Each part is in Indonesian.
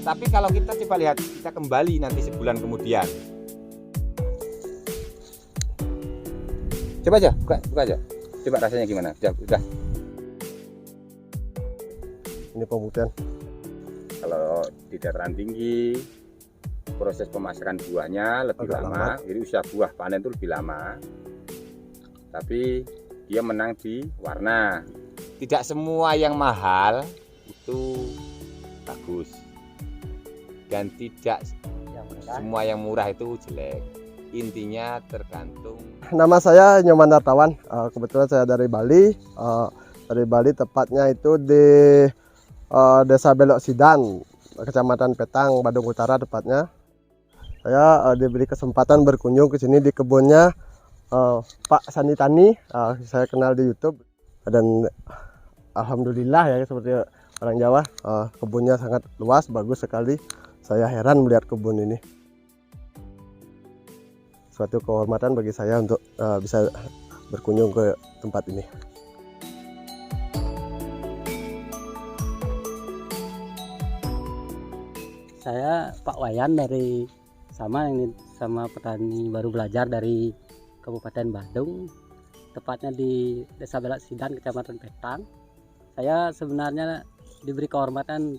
Tapi kalau kita coba lihat, kita kembali nanti sebulan kemudian. Coba aja, buka aja. Coba rasanya gimana? Udah. Ini pembuktian. Kalau di dataran tinggi, proses pemasakan buahnya lebih agak lama. Jadi usia buah panen itu lebih lama. Tapi dia menang di warna. Tidak semua yang mahal itu bagus. Dan tidak semua yang murah itu jelek. Intinya tergantung. Nama saya Nyoman Dartawan. Kebetulan saya dari Bali. Tepatnya itu di Desa Belok Sidan, Kecamatan Petang, Badung Utara tepatnya. Saya diberi kesempatan berkunjung ke sini di kebunnya Pak Sani Tani. Saya kenal di YouTube dan alhamdulillah ya, seperti orang Jawa, kebunnya sangat luas, bagus sekali. Saya heran melihat kebun ini. Suatu kehormatan bagi saya untuk bisa berkunjung ke tempat ini. Saya Pak Wayan dari sama petani baru belajar dari Kabupaten Badung, tepatnya di Desa Belak Sidan, Kecamatan Petang. Saya sebenarnya diberi kehormatan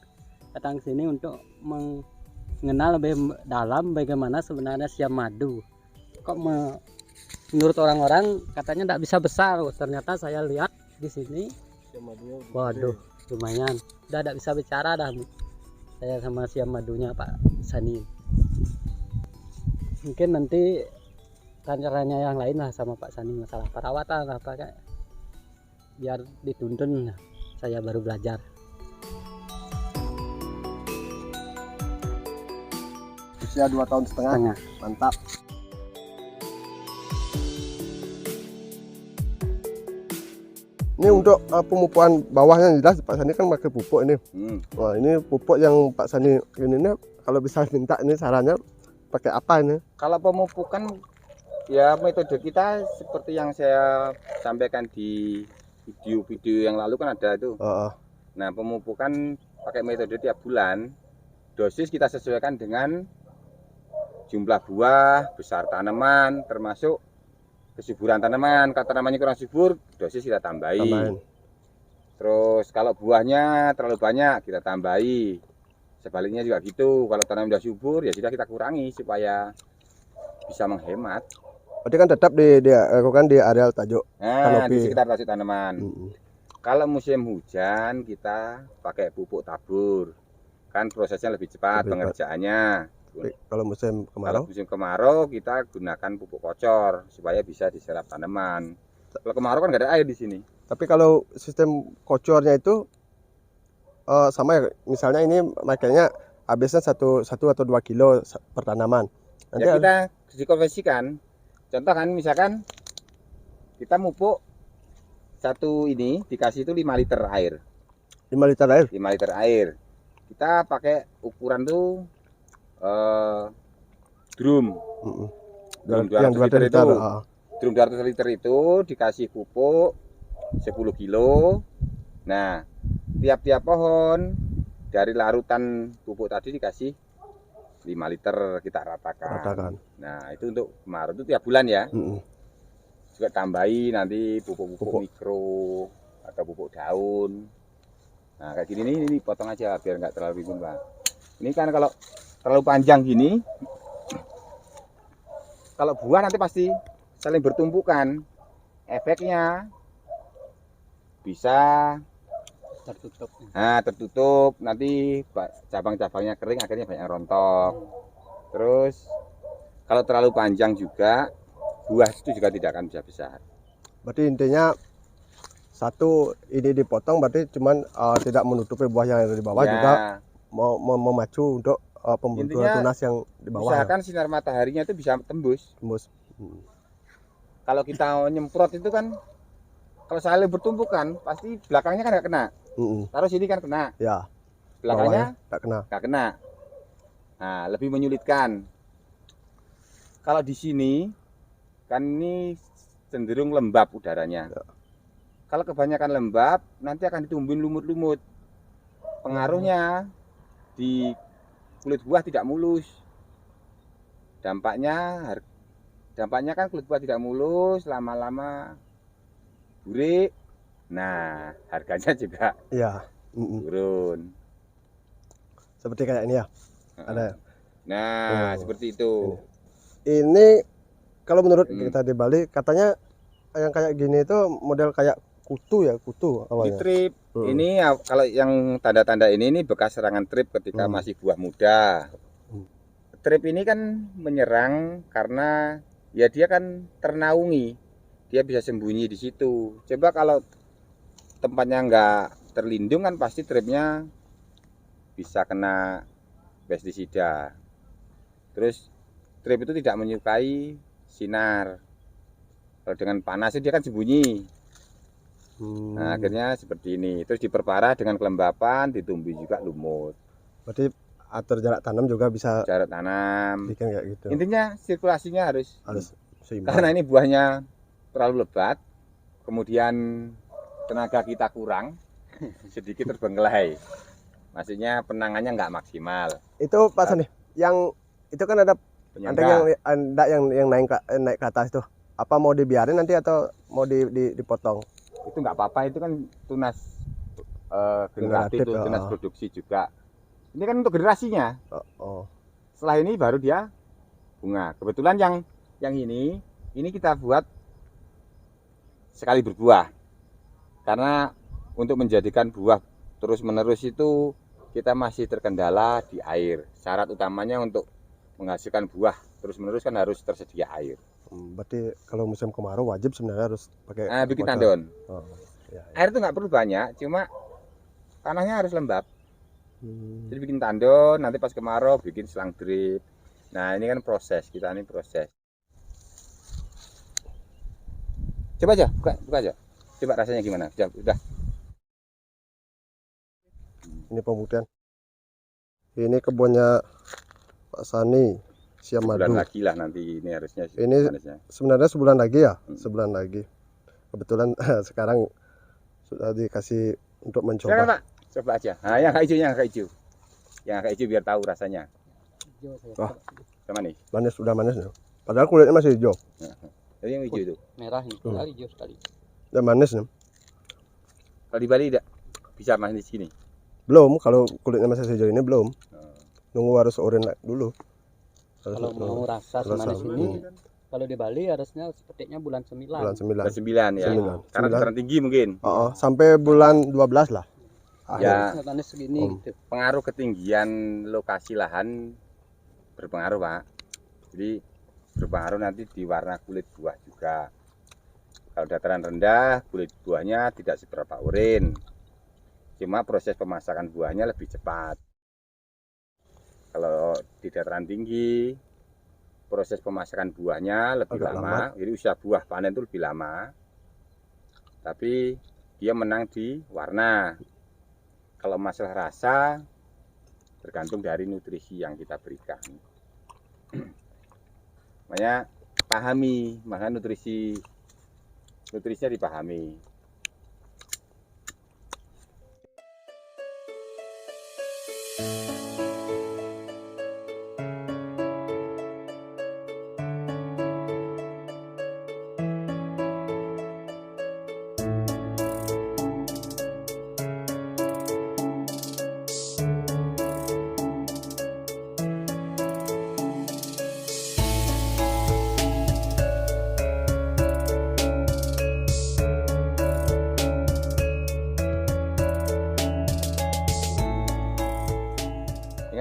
datang ke sini untuk mengenal lebih dalam bagaimana sebenarnya siam madu. Kok menurut orang-orang katanya tidak bisa besar, ternyata saya lihat di sini, waduh, lumayan. Udah tidak bisa bicara dah saya sama siam madunya Pak Sani. Mungkin nanti caranya yang lain lah sama Pak Sani, masalah perawatan apa kayak biar dituntun. Saya baru belajar. Usia 2 tahun setengah. Mantap. Ini untuk pemupukan bawahnya jelas Pak Sani kan pakai pupuk ini. Wah, ini pupuk yang Pak Sani ini kalau bisa minta ini sarannya pakai apa ini? Kalau pemupukan ya metode kita seperti yang saya sampaikan di video-video yang lalu kan ada itu. Nah, pemupukan pakai metode tiap bulan. Dosis kita sesuaikan dengan jumlah buah, besar tanaman, termasuk kesuburan tanaman. Kalau tanamannya kurang subur, dosis kita tambahin. Terus kalau buahnya terlalu banyak, kita tambahi. Sebaliknya juga gitu. Kalau tanaman sudah subur, ya sudah kita kurangi supaya bisa menghemat. Berarti kan tetap dilakukan di areal tajuk. Nah, di sekitar tajuk tanaman. Kalau musim hujan, kita pakai pupuk tabur. Kan prosesnya lebih cepat pengerjaannya. Kalau musim kemarau kita gunakan pupuk kocor supaya bisa diserap tanaman. Kalau kemarau kan nggak ada air di sini. Tapi kalau sistem kocornya itu sama ya, misalnya ini makanya habisnya 1 atau 2 kilo per tanaman. Nanti ya kita dikonversikan. Contoh kan misalkan kita mupuk satu ini dikasih itu 5 liter air. 5 liter air? 5 liter air. Kita pakai ukuran tuh drum. Drum 200 liter itu. Drum 200 liter itu dikasih pupuk 10 kilo. Nah, tiap-tiap pohon dari larutan pupuk tadi dikasih 5 liter kita ratakan. Nah, itu untuk kemarau itu tiap bulan ya. Juga tambahi nanti pupuk-pupuk mikro atau pupuk daun. Nah, kayak gini nih, ini potong aja biar nggak terlalu ribet, Pak. Ini kan kalau terlalu panjang gini, kalau buah nanti pasti saling bertumpukan. Efeknya bisa Tertutup. Nah, tertutup, nanti cabang-cabangnya kering, akhirnya banyak rontok. Terus kalau terlalu panjang juga, buah itu juga tidak akan bisa besar. Berarti intinya satu ini dipotong berarti cuman tidak menutupi buah yang ada di bawah, juga memacu untuk pembentukan tunas yang di bawah. Usahakan sinar mataharinya itu bisa tembus. Kalau kita nyemprot itu kan, kalau saling bertumpukan, pasti belakangnya kan nggak kena. Taruh sini kan kena. Ya. Belakangnya nggak kena. Nah, lebih menyulitkan. Kalau di sini kan ini cenderung lembab udaranya. Kalau kebanyakan lembab, nanti akan ditumbuhin lumut-lumut. Pengaruhnya di kulit buah tidak mulus. Dampaknya kan kulit buah tidak mulus, lama-lama burik. Nah, harganya juga Iya. turun. Seperti kayak ini ya. Ada. Nah, seperti itu. Ini kalau menurut Hmm. kita di Bali katanya yang kayak gini itu model kayak kutu ya, kutu Ini awalnya. trip. Ini kalau yang tanda-tanda ini bekas serangan trip ketika masih buah muda. Trip ini kan menyerang karena ya dia kan ternaungi. Dia bisa sembunyi di situ. Coba kalau tempatnya nggak terlindung kan pasti tripnya bisa kena pestisida. Terus trip itu tidak menyukai sinar. Kalau dengan panas dia kan sembunyi. Nah, akhirnya seperti ini. Terus diperparah dengan kelembapan, ditumbuhi juga lumut. Berarti atur jarak tanam juga bisa Jarak tanam. bikin kayak gitu. Intinya sirkulasinya harus seimbang. karena ini buahnya terlalu lebat, kemudian tenaga kita kurang, sedikit terbengkelai. Maksudnya penangannya nggak maksimal. Itu Pak Sani, yang itu kan ada Penyangga. yang naik ke atas tuh. Apa mau dibiarin nanti atau mau dipotong? Itu nggak apa-apa, itu kan tunas generatif, tunas produksi juga. Ini kan untuk generasinya. Setelah ini baru dia bunga. Kebetulan yang ini kita buat sekali berbuah. Karena untuk menjadikan buah terus menerus itu kita masih terkendala di air. Syarat utamanya untuk menghasilkan buah terus menerus kan harus tersedia air. Berarti kalau musim kemarau wajib sebenarnya harus pakai bikin tandon. Ya. Air itu nggak perlu banyak, cuma tanahnya harus lembab. Jadi bikin tandon, nanti pas kemarau bikin selang drip. Nah ini kan proses, kita ini proses. Coba aja, buka aja. Coba rasanya gimana? Udah. Ini pembuktian. Ini kebunnya Pak Sani, siam madu. Sebulan lagi lah nanti ini harusnya. Ini sebenarnya sebulan lagi ya, sebulan lagi. Kebetulan sekarang sudah dikasih untuk mencoba. Silakan Pak, coba aja. Nah yang agak hijau, yang agak hijau biar tahu rasanya. Wah, manis. Manis, sudah manis ya. Padahal kulitnya masih hijau. Jadi yang hijau itu. Merah ini, hijau sekali. Udah manis nih. Kalau di Bali tidak bisa manis gini. Belum, kalau kulitnya masih hijau ini belum. Nunggu harus oren dulu. Kalau mau rasa semanis ini, kalau di Bali harusnya sepertinya bulan 9. Bulan 9 ya. 9. Karena dataran tinggi mungkin. Sampai bulan 12 lah. Ya, manis segini gitu. Pengaruh ketinggian lokasi lahan berpengaruh, Pak. Jadi berpengaruh nanti di warna kulit buah juga. Kalau dataran rendah, kulit buahnya tidak seberapa urin. Cuma proses pemasakan buahnya lebih cepat. Kalau di dataran tinggi, proses pemasakan buahnya lebih lama. Jadi usia buah panen itu lebih lama. Tapi dia menang di warna. Kalau masalah rasa, tergantung dari nutrisi yang kita berikan. Makanya pahami, maka nutrisinya dipahami.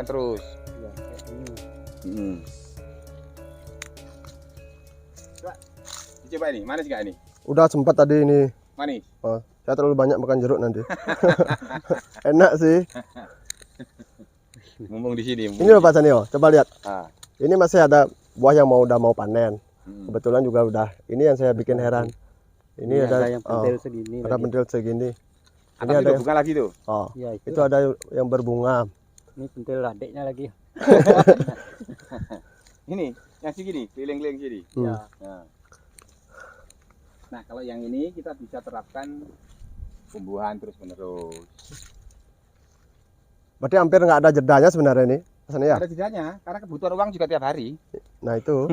Terus coba ini, manis nggak ini? Udah sempat tadi ini. Manis? Saya terlalu banyak makan jeruk nanti. Enak sih. Mumpung di sini. Ini loh Pak Sani, coba lihat. Ini masih ada buah yang udah mau panen. Kebetulan juga udah. Ini yang saya bikin heran. Ini ada yang pentil segini. Ada pentil segini. Ini ada yang bunga lagi tuh. Ya, itu ada yang berbunga. Ini pentil adiknya lagi. Ini yang segini, keliling-keliling sini. Ya. Nah, kalau yang ini kita bisa terapkan tumbuhan terus menerus. Berarti hampir nggak ada jedanya sebenarnya ini. Mas Ani ya. Ada jedanya, karena kebutuhan uang juga tiap hari. Nah itu.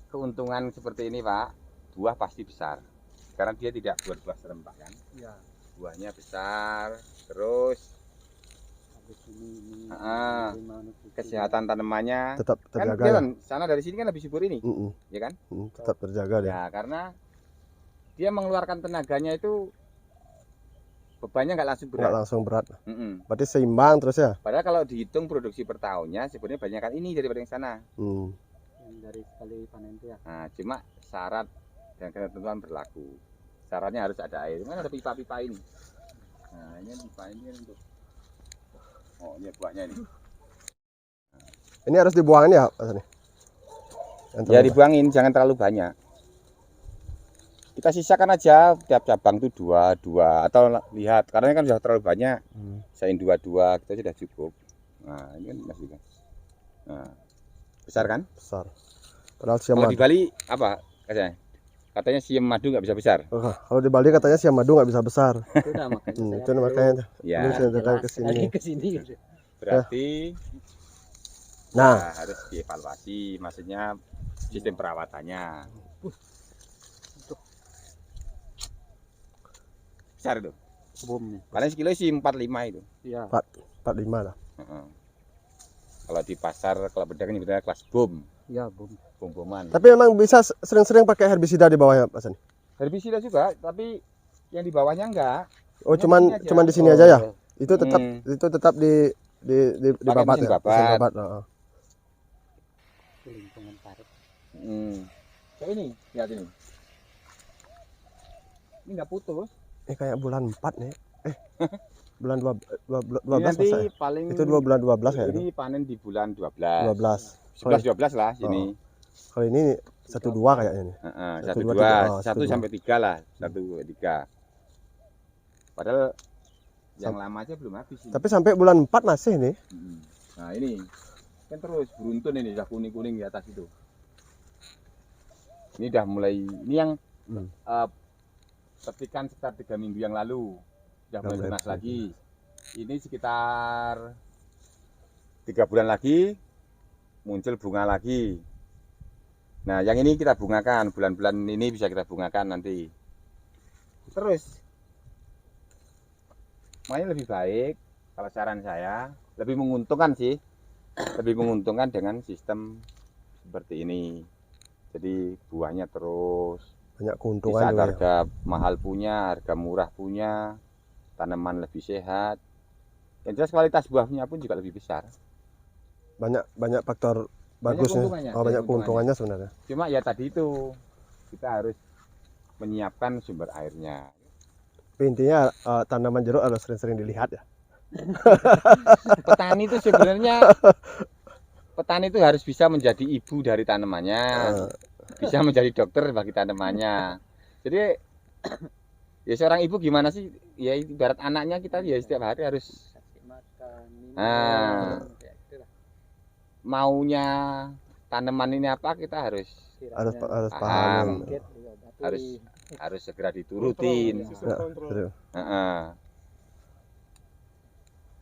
Keuntungan seperti ini Pak, buah pasti besar. Karena dia tidak buah serempak kan. Iya. Buahnya besar, terus Habis ini kesehatan tanamannya Tetap kan terjaga ya. kelihatan, sana dari sini kan lebih subur ini, ya kan? Tetap terjaga deh. Ya karena dia mengeluarkan tenaganya itu bebannya nggak langsung Nggak berat. langsung berat. Mm-mm. Berarti seimbang terus ya. Padahal kalau dihitung produksi per tahunnya sebenarnya banyak kan ini daripada yang sana. yang dari sekali panen itu ya. Nah cuma syarat dan ketentuan berlaku. Syaratnya harus ada air. Mana ada pipa-pipa ini? Nah ini pipa ini kan untuk ini buahnya ini. Ini harus dibuangin ya Mas Ani? Ya dibuangin, jangan terlalu banyak. Kita sisakan aja tiap cabang tuh dua atau lihat karena kan sudah terlalu banyak. Sain dua kita sudah cukup. Nah ini kan masih kan. Nah, besar kan? Besar. Padahal siam Kalau madu. di Bali apa katanya siam madu nggak bisa besar. Kalau di Bali katanya siam madu nggak bisa besar. Itu udah makanya. Itu makanya. Ya. Ke sini. Berarti Nah, harus dievaluasi, maksudnya sistem perawatannya. Besar itu. Bom nih. Paling sekilo sih 45 itu. Iya. 45 lah. Kalau di pasar, kalau pedagang nyebutnya kelas bom. Iya, bom. Bom-boman. Tapi memang bisa sering-sering pakai herbisida di bawahnya Mas Ani? Herbisida juga, tapi yang di bawahnya enggak. Oh, Cuman cuman di sini aja ya? Itu tetap di babat mesin ya? babat. Mesin babat. Lingkungan parit. Kayak ini, lihat ini. Ini enggak putus. Kayak bulan 4 nih. Bulan 12 Ini nanti masa ya? paling Itu 2 bulan 12 ya? ini panen di bulan 12. 12. 11 12 lah sini. Kalau ini 1-2 kayaknya nih. 1 2 1 sampai 3 lah. 1 2 3. Padahal yang lama aja belum habis ini. Tapi sampai bulan 4 masih nih. Nah, ini kan terus beruntun ini udah kuning-kuning di atas itu. Ini udah mulai ini yang petikan sekitar 3 minggu yang lalu udah mulai tunas lagi. Ini sekitar 3 bulan lagi muncul bunga lagi. Nah yang ini kita bungakan, bulan-bulan ini bisa kita bungakan nanti. Terus makanya lebih baik kalau saran saya lebih menguntungkan sih, lebih menguntungkan dengan sistem seperti ini. Jadi buahnya terus banyak di keuntungan saat juga ya. harga mahal punya, harga murah punya, tanaman lebih sehat. Yang jelas kualitas buahnya pun juga lebih besar. Banyak faktor bagusnya. Keuntungannya, Banyak keuntungannya sebenarnya. Cuma ya tadi itu kita harus menyiapkan sumber airnya. Tapi intinya tanaman jeruk harus sering-sering dilihat ya. Petani itu sebenarnya harus bisa menjadi ibu dari tanamannya, bisa menjadi dokter bagi tanamannya. Jadi ya seorang ibu gimana sih? Ya ibarat anaknya kita ya setiap hari harus maunya tanaman ini apa kita harus paham, harus segera diturutin.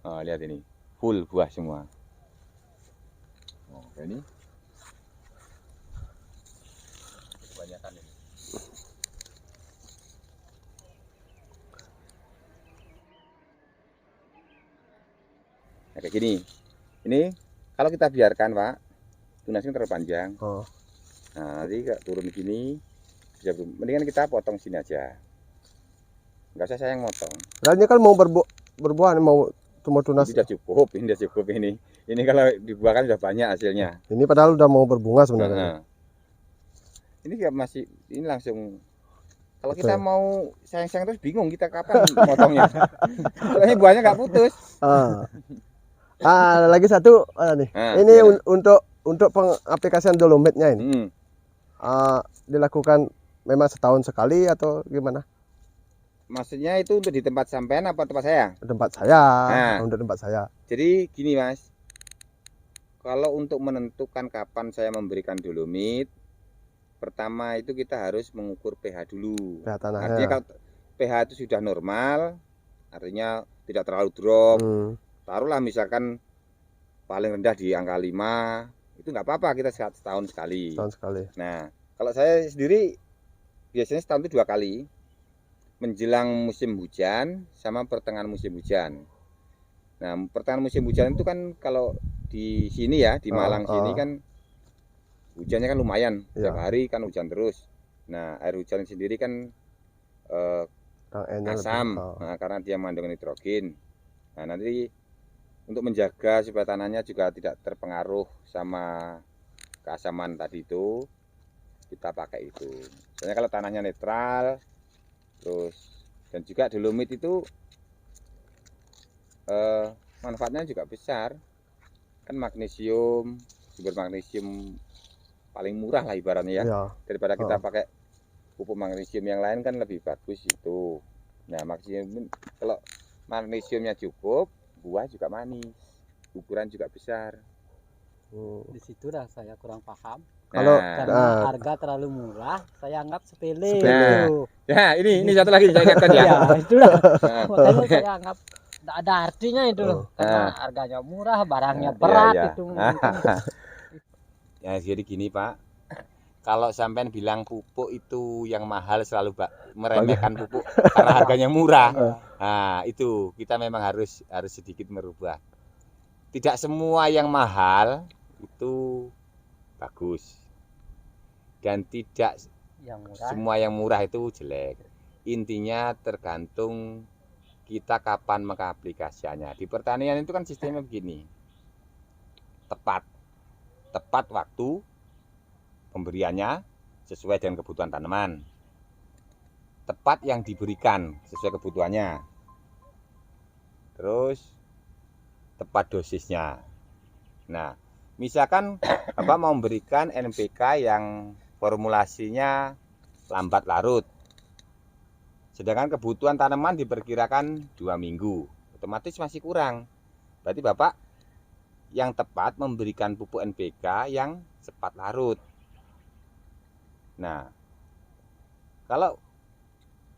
Oh, lihat ini full buah semua. Oh, ini kebanyakan ini. Nah, kayak gini. Ini kalau kita biarkan, Pak, tunasnya terlalu panjang. Nah, nanti turun gini, bisa mendingan kita potong sini aja. Enggak usah saya yang motong. Lainnya kan mau berbuah, mau tunas. Ini sudah cukup ini. Ini kalau dibuahkan sudah banyak hasilnya. Ini padahal udah mau berbunga sebenarnya. Ini masih ini langsung. Kalau kita mau sayang-sayang terus bingung kita kapan motongnya. Soalnya buahnya nggak putus. Lagi satu nih. Ini untuk pengaplikasian dolomitnya ini. Dilakukan memang setahun sekali atau gimana? Maksudnya itu untuk di tempat sampean apa tempat saya? Tempat saya. Untuk tempat saya. Jadi gini Mas. Kalau untuk menentukan kapan saya memberikan dolomit, pertama itu kita harus mengukur pH dulu. pH tanahnya. Artinya kalau pH itu sudah normal, artinya tidak terlalu drop. taruhlah misalkan paling rendah di angka 5, itu nggak apa-apa, kita setahun sekali. Setahun sekali. Nah, kalau saya sendiri biasanya setahun itu 2 kali, menjelang musim hujan sama pertengahan musim hujan. Nah, pertengahan musim hujan itu kan kalau di sini ya, di Malang sini kan hujannya kan lumayan, tiap hari kan hujan terus. Nah, air hujan sendiri kan asam, nah, karena dia mengandung nitrogen. Nah, nanti untuk menjaga supaya tanahnya juga tidak terpengaruh sama keasaman tadi itu, kita pakai itu. Soalnya kalau tanahnya netral, terus dan juga dolomit itu manfaatnya juga besar. Kan magnesium, sumber magnesium paling murah lah ibaratnya ya. Daripada kita pakai pupuk magnesium yang lain kan lebih bagus itu. Nah, magnesium kalau magnesiumnya cukup, buah juga manis, ukuran juga besar. Di situ dah saya kurang paham. Kalau karena harga terlalu murah, saya anggap sepele. Ya, ini satu lagi saya ingatkan ya. Ya, itulah. Makanya saya anggap tidak ada artinya itu loh. Karena harganya murah, barangnya berat itu. Ya, jadi gini Pak. Kalau sampean bilang pupuk itu yang mahal selalu meremehkan pupuk karena harganya murah. Nah, itu kita memang harus sedikit merubah. Tidak semua yang mahal itu bagus. Dan tidak semua yang murah itu jelek. Intinya tergantung kita kapan mengaplikasikannya. Di pertanian itu kan sistemnya begini. Tepat waktu pemberiannya sesuai dengan kebutuhan tanaman. Tepat yang diberikan sesuai kebutuhannya. Terus tepat dosisnya. Nah, misalkan Bapak mau memberikan NPK yang formulasinya lambat larut. Sedangkan kebutuhan tanaman diperkirakan 2 minggu. Otomatis masih kurang. Berarti Bapak yang tepat memberikan pupuk NPK yang cepat larut. Nah, kalau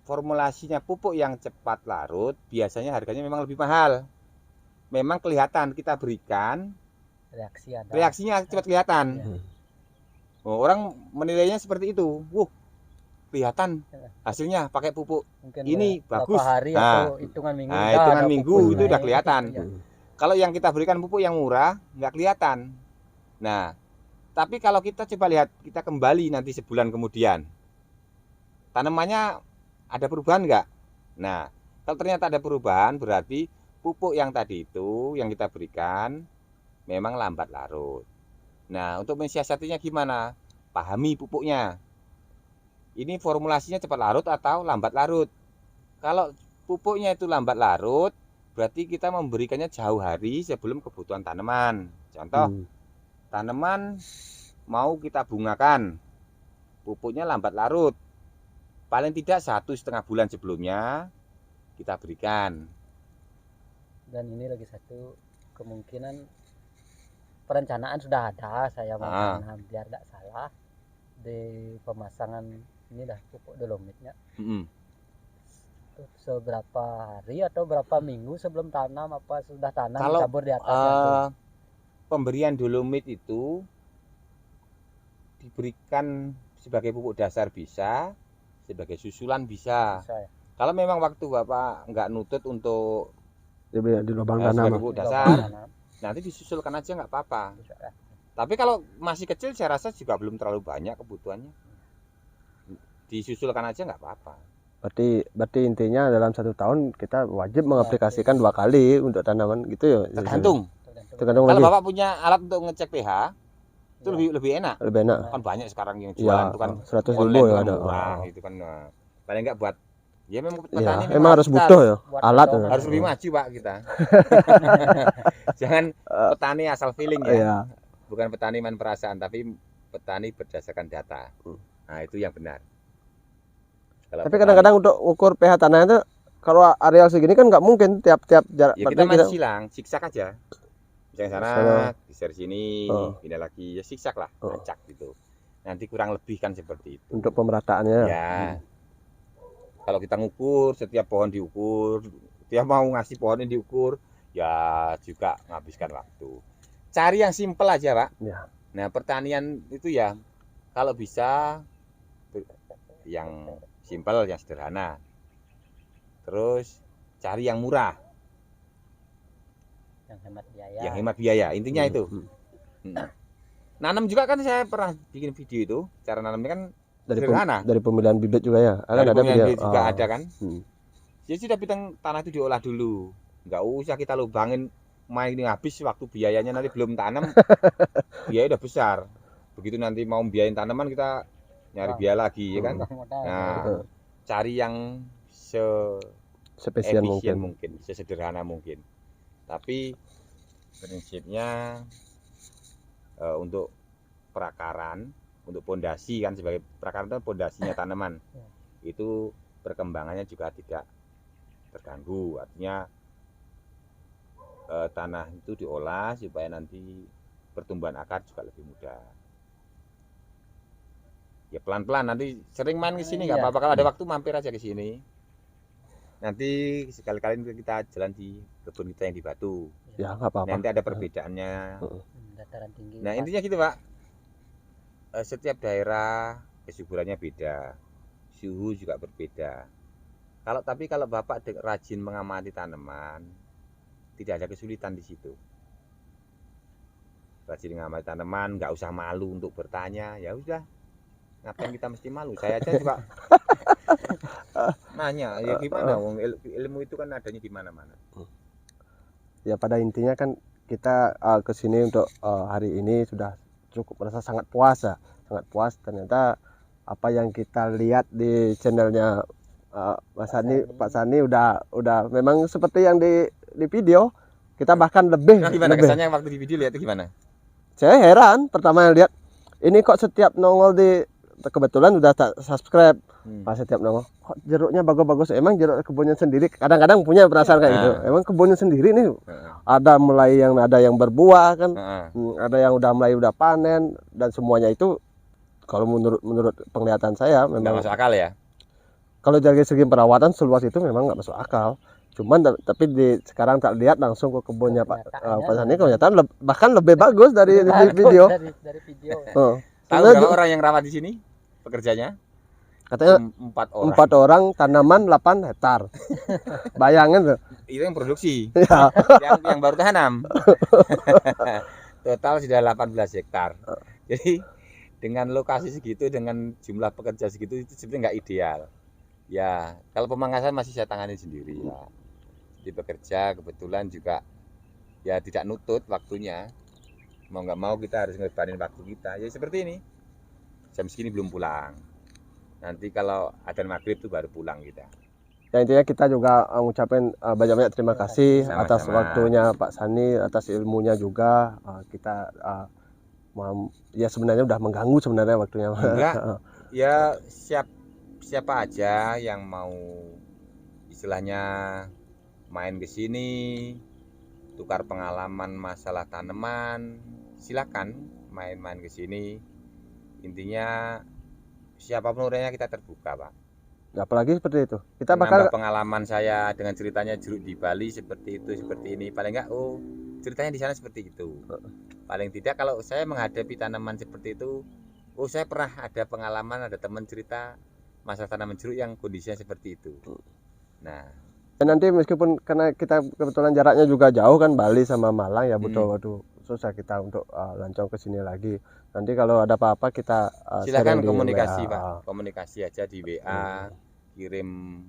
formulasinya pupuk yang cepat larut, biasanya harganya memang lebih mahal. Memang kelihatan kita berikan, reaksinya cepat kelihatan. Orang menilainya seperti itu. Kelihatan hasilnya pakai pupuk ini bagus. Hari atau hitungan minggu. Hitungan minggu itu udah kelihatan. Kalau yang kita berikan pupuk yang murah, nggak kelihatan. Nah, tapi kalau kita coba lihat, kita kembali nanti sebulan kemudian, tanamannya ada perubahan nggak? Nah, kalau ternyata ada perubahan, berarti pupuk yang tadi itu yang kita berikan memang lambat larut. Nah, untuk mensiasatinya gimana? Pahami pupuknya. Ini formulasinya cepat larut atau lambat larut. Kalau pupuknya itu lambat larut, berarti kita memberikannya jauh hari sebelum kebutuhan tanaman. Contoh, tanaman mau kita bungakan, pupuknya lambat larut. Paling tidak 1,5 bulan sebelumnya kita berikan. Dan ini lagi satu kemungkinan perencanaan sudah ada, saya mau biar tidak salah di pemasangan ini dah pupuk dolomitnya. Seberapa hari atau berapa minggu sebelum tanam, apa sudah tanam tabur di atasnya? Pemberian dolomit itu diberikan sebagai pupuk dasar bisa, sebagai susulan bisa. Ya? Kalau memang waktu Bapak nggak nutut untuk di lubang tanam pupuk dasar, nanti disusulkan aja nggak apa-apa. Ya. Tapi kalau masih kecil saya rasa juga belum terlalu banyak kebutuhannya. Disusulkan aja nggak apa-apa. Berarti intinya dalam 1 tahun kita wajib mengaplikasikan 2 kali untuk tanaman gitu ya. Tergantung kalau lagi. Bapak punya alat untuk ngecek pH itu lebih enak. Lebih enak. Kan banyak sekarang yang jualan itu kan 100.000 ya ada. Itu kan paling enggak buat ya memang petani memang harus butuh ya alat. Harus lebih maju Pak kita. Jangan petani asal feeling ya. Bukan petani main perasaan, tapi petani berdasarkan data. Nah, itu yang benar. Tapi kadang-kadang untuk ukur pH tanah itu kalau areal segini kan nggak mungkin tiap jarak. Ya kita masih silang, siksak aja. Yang sana, geser sini, pindah lagi, ya siksak lah, acak gitu. Nanti kurang lebih kan seperti itu. Untuk pemerataannya. Ya. Kalau kita ngukur, setiap pohon diukur, dia mau ngasih pohon ini diukur, ya juga menghabiskan waktu. Cari yang simpel aja, Pak. Ya. Nah, pertanian itu ya kalau bisa yang simpel, yang sederhana. Terus cari yang murah, yang hemat biaya. yang hemat biaya. Intinya itu. Nanam juga kan saya pernah bikin video itu. Cara nanamnya kan sederhana. Dari pemilihan bibit juga ya. Dari Ada pemilihan video. bibit juga ada kan. Ya sudah tanah itu diolah dulu. Nggak usah kita lubangin main ini habis waktu biayanya nanti belum tanam. Biaya udah besar. Begitu nanti mau biayain tanaman kita nyari biaya lagi ya kan. Nah, cari yang efisien mungkin, sesederhana mungkin. Tapi prinsipnya untuk perakaran, untuk pondasi kan, sebagai perakaran itu pondasinya tanaman. Itu perkembangannya juga tidak terganggu. Artinya tanah itu diolah supaya nanti pertumbuhan akar juga lebih mudah. Ya pelan-pelan, nanti sering main ke sini nggak apa-apa, kalau ada waktu mampir aja ke sini. Nanti sekali-kali kita jalan di kebun kita yang di Batu. Ya nggak apa-apa. Nanti ada perbedaannya. Dataran tinggi. Nah intinya gitu, Pak. Setiap daerah kesuburannya beda, suhu juga berbeda. Tapi kalau Bapak rajin mengamati tanaman, tidak ada kesulitan di situ. Rajin mengamati tanaman, nggak usah malu untuk bertanya, ya udah. Ngapain kita mesti malu? Saya aja juga nanya, ya gimana? Ilmu itu kan adanya di mana-mana. Ya pada intinya kan kita kesini untuk hari ini sudah cukup merasa sangat puas ya, sangat puas. Ternyata apa yang kita lihat di channelnya Mas Sani, Pak Sani udah memang seperti yang di video. Kita bahkan lebih. Nah, gimana kesannya waktu di video lihat itu gimana? Saya heran pertama yang lihat ini kok setiap nongol di, kebetulan udah subscribe. Pas setiap nongol kok jeruknya bagus-bagus. Emang jeruk kebunnya sendiri, kadang-kadang punya perasaan kayak gitu. Emang kebunnya sendiri nih ada yang berbuah kan, ada yang udah panen, dan semuanya itu kalau menurut penglihatan saya memang nggak masuk akal ya. Kalau dari segi perawatan seluas itu memang nggak masuk akal. Cuman tapi sekarang tak lihat langsung ke kebunnya Pak Sani, kelihatan bahkan lebih bagus dari video. Dari video. Tahu berapa orang yang rawat di sini pekerjanya? Katanya 4 orang, tanaman 8 hektar. Bayangin tuh. Itu yang produksi. Ya. yang baru tanam. Total sudah 18 hektar. Jadi dengan lokasi segitu, dengan jumlah pekerja segitu, itu sebenarnya nggak ideal. Ya, kalau pemangkasan masih saya tangani sendiri ya. Di bekerja kebetulan juga ya tidak nutut waktunya. Mau nggak mau kita harus ngebanin waktu kita. Ya seperti ini. Jam segini belum pulang. Nanti kalau adzan maghrib itu baru pulang kita. Ya intinya kita juga ngucapin banyak-banyak terima kasih atas waktunya Pak Sani, atas ilmunya juga. Kita ya sebenarnya udah mengganggu sebenarnya waktunya. Enggak. Ya siapa aja yang mau istilahnya main ke sini, tukar pengalaman masalah tanaman, silakan main-main ke sini. Intinya siapapun orangnya kita terbuka, Pak. Apalagi seperti itu. Kita bakal pengalaman saya dengan ceritanya jeruk di Bali seperti itu, seperti ini. Paling enggak ceritanya di sana seperti itu. Paling tidak kalau saya menghadapi tanaman seperti itu, saya pernah ada pengalaman, ada teman cerita masalah tanaman jeruk yang kondisinya seperti itu. Nah, nanti meskipun karena kita kebetulan jaraknya juga jauh kan, Bali sama Malang ya, butuh susah kita untuk lancong ke sini lagi. Nanti kalau ada apa-apa kita silakan komunikasi Pak, komunikasi aja di WA, kirim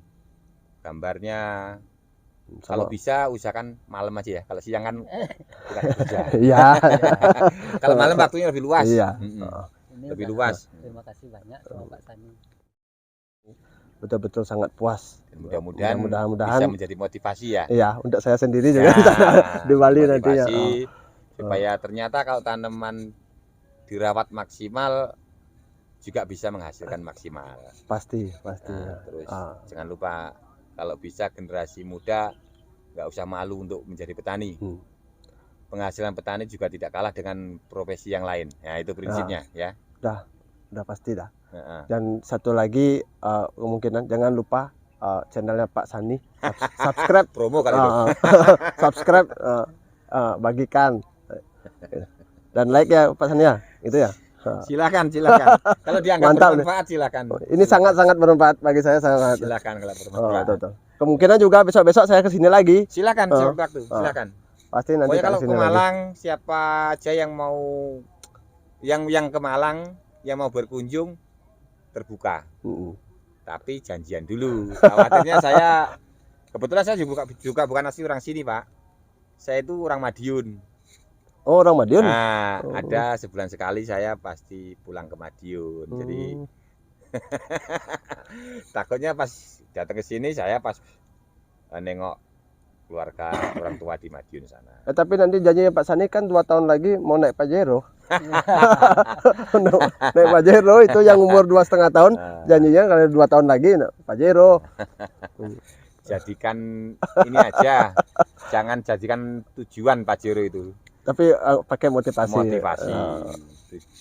gambarnya. Kalau bisa usahakan malam aja ya. Kalau siang kan kita kerja. Iya. Kalau malam waktunya lebih luas. Iya. Lebih luas. Terima kasih banyak sama Pak Sani. Betul-betul sangat puas. Mudah-mudahan bisa menjadi motivasi ya. Iya, untuk saya sendiri juga di Bali nantinya. Supaya ternyata kalau tanaman dirawat maksimal juga bisa menghasilkan maksimal. Pasti. Terus jangan lupa kalau bisa generasi muda nggak usah malu untuk menjadi petani. Penghasilan petani juga tidak kalah dengan profesi yang lain. Ya itu prinsipnya ya. Udah pasti dah. Dan satu lagi kemungkinan jangan lupa channelnya Pak Sani, subscribe, Promo kali itu. subscribe, bagikan dan like ya Pak Sani ya, itu ya. Silakan. Kalau dianggap Mantap bermanfaat silakan. Ini sangat-sangat bermanfaat bagi saya, sangat. Silakan kalau bermanfaat. Betul. Kemungkinan juga besok-besok saya kesini lagi. Silakan sewaktu, silakan. Pasti nanti pokoknya kalau ke kesini Malang lagi. Siapa aja yang mau yang ke Malang yang mau berkunjung terbuka. Tapi janjian dulu. Khawatirnya kebetulan saya juga bukan asli orang sini, Pak. Saya itu orang Madiun. Oh, orang Madiun. Nah, ada sebulan sekali saya pasti pulang ke Madiun. Jadi takutnya pas datang ke sini saya pas nengok keluarga orang tua di Madiun sana. Tapi nanti janjinya Pak Sani kan 2 tahun lagi mau naik Pajero. Naik Pajero itu yang umur 2,5 tahun, janjinya kalau 2 tahun lagi naik Pajero. Jadikan ini aja, jangan jadikan tujuan Pajero itu. Tapi pakai motivasi.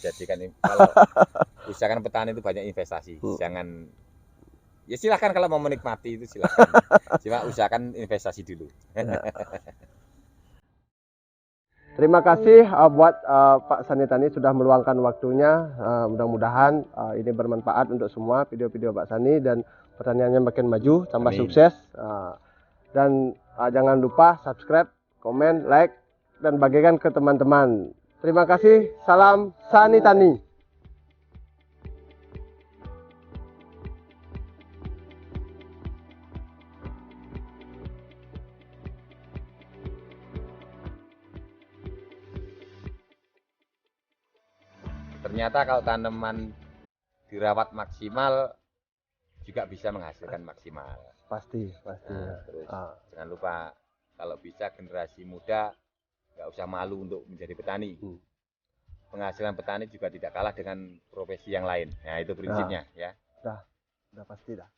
Jadikan kalau usahakan petani itu banyak investasi. Jangan ya silakan kalau mau menikmati itu silakan. Cuma usahakan investasi dulu. Terima kasih buat Pak Sani Tani sudah meluangkan waktunya. Mudah-mudahan ini bermanfaat untuk semua video-video Pak Sani dan pertaniannya makin maju, tambah Amin. sukses. Dan jangan lupa subscribe, komen, like, dan bagikan ke teman-teman. Terima kasih. Salam Sani Tani. Ternyata kalau tanaman dirawat maksimal juga bisa menghasilkan maksimal. Pasti. Terus jangan lupa kalau bisa generasi muda nggak usah malu untuk menjadi petani. Penghasilan petani juga tidak kalah dengan profesi yang lain. Nah itu prinsipnya ya. Udah pasti dah.